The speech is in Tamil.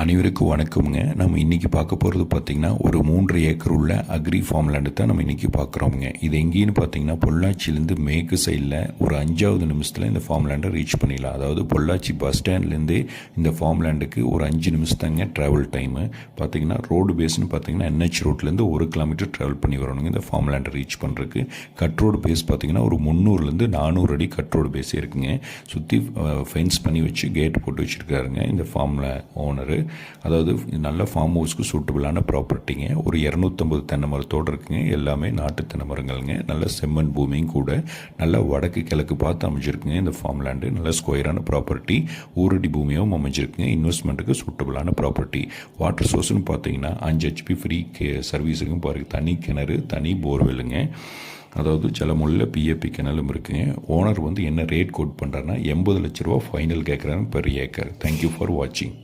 அனைவருக்கும் வணக்கம்ங்க. நம்ம இன்றைக்கி பார்க்க போகிறது பார்த்திங்கன்னா ஒரு 3 ஏக்கர் உள்ள அக்ரி ஃபார்ம் லேண்டு தான் நம்ம இன்றைக்கி பார்க்குறோமுங்க. இது எங்கேன்னு பார்த்தீங்கன்னா பொள்ளாச்சியிலேருந்து மேற்கு சைடில் ஒரு 5வது நிமிஷத்தில் இந்த ஃபார்ம் லேண்டை ரீச் பண்ணிடலாம். அதாவது பொள்ளாச்சி பஸ் ஸ்டாண்ட்லேருந்து இந்த ஃபார்ம் லேண்டுக்கு ஒரு 5 நிமிஷத்தாங்க ட்ராவல் டைமு. பார்த்திங்கன்னா ரோடு பேஸ்னு பார்த்திங்கன்னா NH ரோட்லேருந்து 1 கிலோமீட்டர் ட்ராவல் பண்ணி வரணுங்க இந்த ஃபார்ம் லேண்டை ரீச் பண்ணுறதுக்கு. கட் ரோடு பேஸ் பார்த்திங்கன்னா ஒரு 300லேருந்து 400 அடி கட் ரோடு பேஸே இருக்குங்க. சுற்றி ஃபென்ஸ் பண்ணி வச்சு கேட் போட்டு வச்சுருக்காருங்க இந்த ஃபார்மில் ஓனரு. அதாவது நல்ல ஃபார்ம் ஹவுஸ்க்கு சூட்டபிளான ப்ராப்பர்ட்டிங்க. ஒரு 250 தென்னை மரத்தோடு இருக்குங்க. எல்லாமே நாட்டு தென்னை மரங்கள்ங்க. நல்ல செம்மண் பூமியும் கூட. நல்ல வடக்கு கிழக்கு பார்த்து அமைஞ்சிருக்குங்க இந்த ஃபார்ம் லேண்டு. நல்ல ஸ்கொயரான ப்ராப்பர்ட்டி, ஊரடி பூமியாகவும் அமைஞ்சிருக்குங்க. இன்வெஸ்ட்மெண்ட்டுக்கு சூட்டபிளான ப்ராப்பர்ட்டி. வாட்டர் சோர்ஸ்னு பார்த்தீங்கன்னா 5 HP ஃப்ரீ சர்வீஸுக்கும் பாருங்கள். தனி கிணறு, தனி போர்வெல்லுங்க. அதாவது ஜலமுள்ள PAP கிணலும் இருக்குங்க. ஓனர் என்ன ரேட் கோட் பண்ணுறாருன்னா 80 லட்ச ரூபா ஃபைனல் கேட்குறாங்க பெர் ஏக்கர். தேங்க்யூ ஃபார் வாட்சிங்.